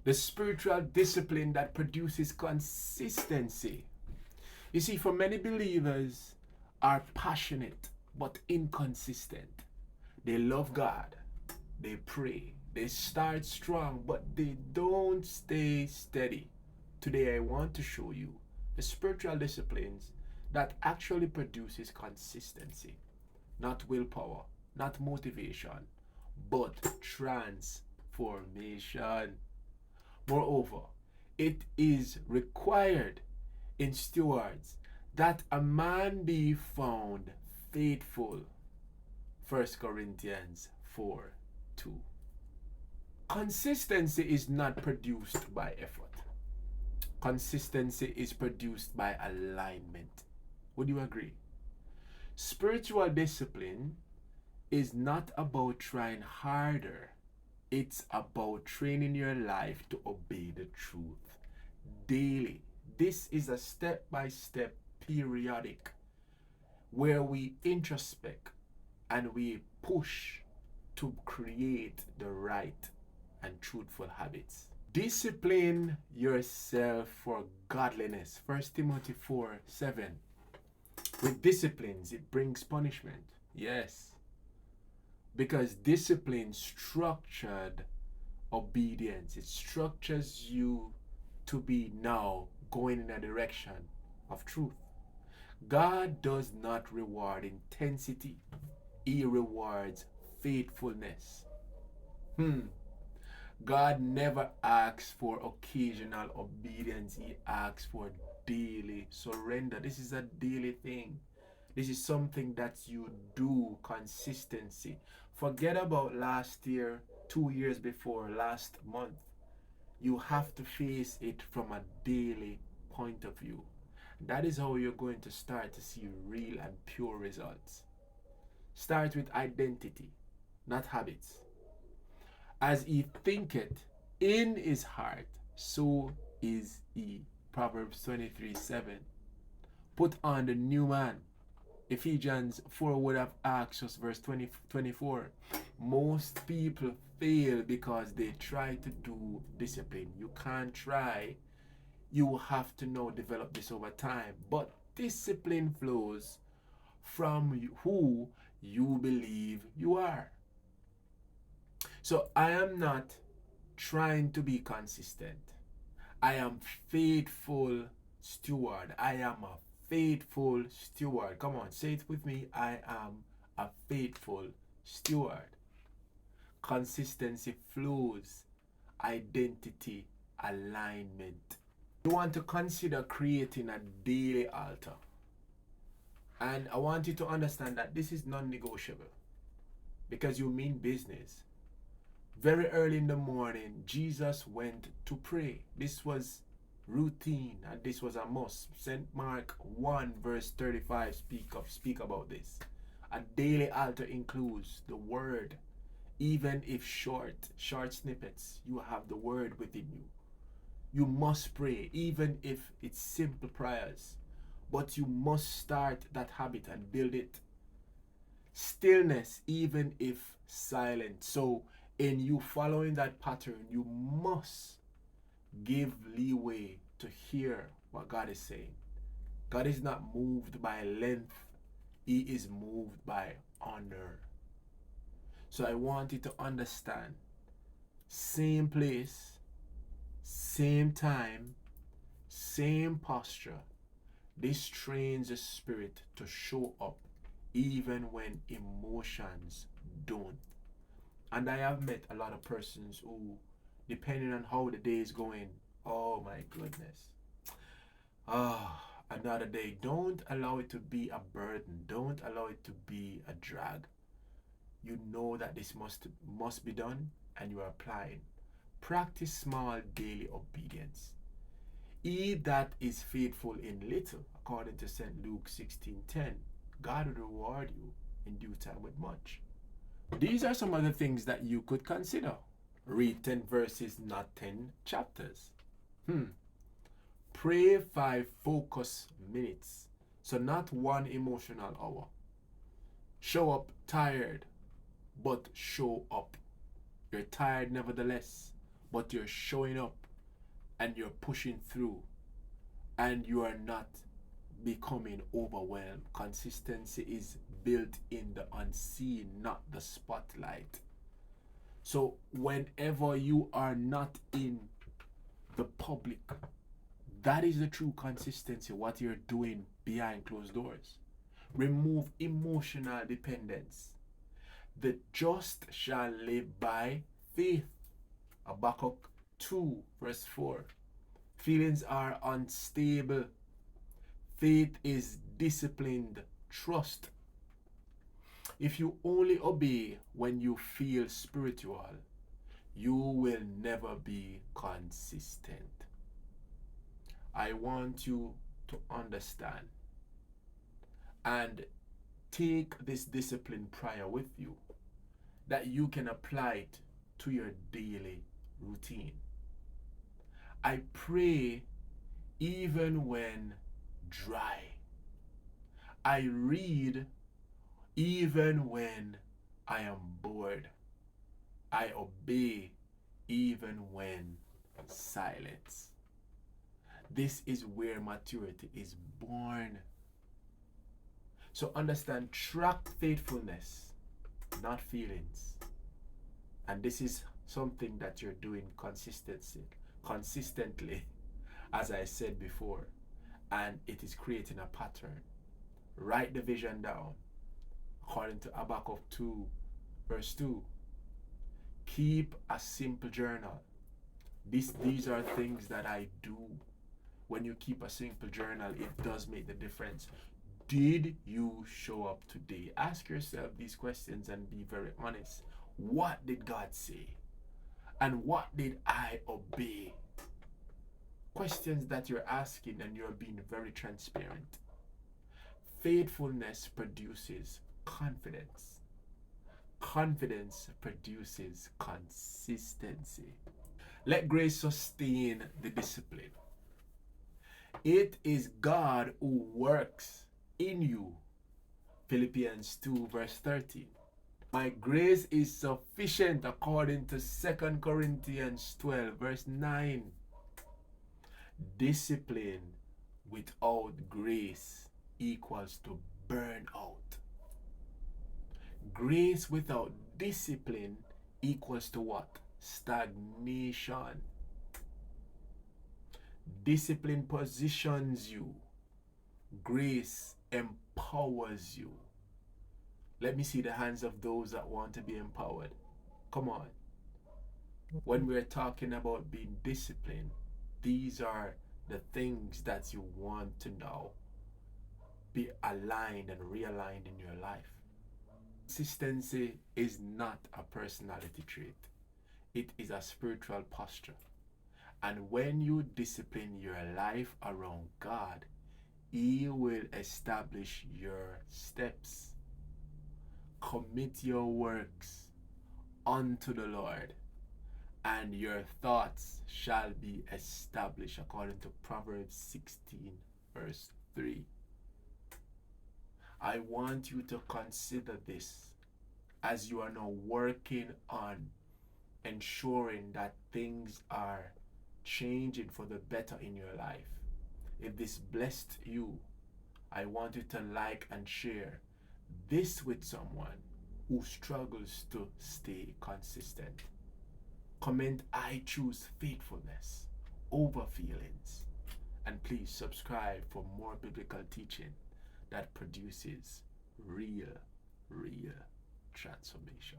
The spiritual discipline that produces consistency. You see, for many believers are passionate but inconsistent. They love God, they pray, they start strong, but they don't stay steady. Today I want to show you the spiritual disciplines that actually produces consistency, not willpower, not motivation, but transformation. Moreover, it is required in stewards that a man be found faithful. 1 Corinthians 4:2. Consistency is not produced by effort. Consistency is produced by alignment. Would you agree? Spiritual discipline is not about trying harder. It's about training your life to obey the truth daily. This is a step-by-step periodic where we introspect and we push to create the right and truthful habits. Discipline yourself for godliness. 1 Timothy 4:7. With disciplines, it brings punishment. Yes. Because discipline structured obedience. It structures you to be now going in a direction of truth. God does not reward intensity. He rewards faithfulness. God never asks for occasional obedience. He asks for daily surrender. This is a daily thing. This is something that you do. Consistency. Forget about last year, 2 years before, last month. You have to face it from a daily point of view. That is how you're going to start to see real and pure results. Start with identity, not habits. As he thinketh in his heart, so is he. Proverbs 23:7. Put on the new man. Ephesians 4 would have asked us, verse 24. Most people fail because they try to do discipline. You can't try. You have to now develop this over time. But discipline flows from who you believe you are. So I am not trying to be consistent. I am faithful steward. I am a faithful steward. Come on, say it with me. I am a faithful steward. Consistency flows. Identity alignment. You want to consider creating a daily altar. And I want you to understand that this is non-negotiable because you mean business. Very early in the morning, Jesus went to pray. This was routine and this was a must. St. Mark 1 verse 35 speak about this. A daily altar includes the word. Even if short snippets, you have the word within you. You must pray, even if it's simple prayers. But you must start that habit and build it. Stillness, even if silent. So in you following that pattern, you must give leeway to hear what God is saying. God is not moved by length. He is moved by honor. So I want you to understand, same place, same time, same posture. This trains the spirit to show up even when emotions don't. And I have met a lot of persons who, depending on how the day is going, oh my goodness, another day. Don't allow it to be a burden. Don't allow it to be a drag. You know that this must be done and you are applying. Practice small daily obedience. He that is faithful in little, according to St. Luke 16:10, God will reward you in due time with much. These are some of the things that you could consider. Read 10 verses, not 10 chapters. Pray 5 focus minutes. So not one emotional hour. Show up tired, but show up. You're tired nevertheless, but you're showing up and you're pushing through and you are not becoming overwhelmed. Consistency is built in the unseen, not the spotlight. So whenever you are not in the public, that is the true consistency, what you're doing behind closed doors. Remove emotional dependence. The just shall live by faith. Habakkuk 2 verse 4. Feelings are unstable. Faith is disciplined trust. If you only obey when you feel spiritual, you will never be consistent. I want you to understand and take this discipline prior with you, that you can apply it to your daily routine. I pray even when dry. I read even when I am bored. I obey even when silence. This is where maturity is born. So understand, track faithfulness, not feelings. And this is something that you're doing consistently, as I said before. And it is creating a pattern. Write the vision down. According to Habakkuk 2, verse 2. Keep a simple journal. These are things that I do. When you keep a simple journal, it does make the difference. Did you show up today? Ask yourself these questions and be very honest. What did God say? And what did I obey? Questions that you're asking and you're being very transparent. Faithfulness produces confidence. Confidence produces consistency. Let grace sustain the discipline. It is God who works in you. Philippians 2 verse 13. My grace is sufficient, according to 2 Corinthians 12 verse 9. Discipline without grace equals to burnout. Grace without discipline equals to what? Stagnation. Discipline positions you. Grace empowers you. Let me see the hands of those that want to be empowered. Come on. When we're talking about being disciplined, these are the things that you want to now be aligned and realigned in your life. Consistency is not a personality trait. It is a spiritual posture. And when you discipline your life around God, He will establish your steps. Commit your works unto the Lord, and your thoughts shall be established, according to Proverbs 16 verse 3. I want you to consider this as you are now working on ensuring that things are changing for the better in your life. If this blessed you, I want you to like and share this with someone who struggles to stay consistent. Comment, I choose faithfulness over feelings. And please subscribe for more biblical teaching that produces real transformation.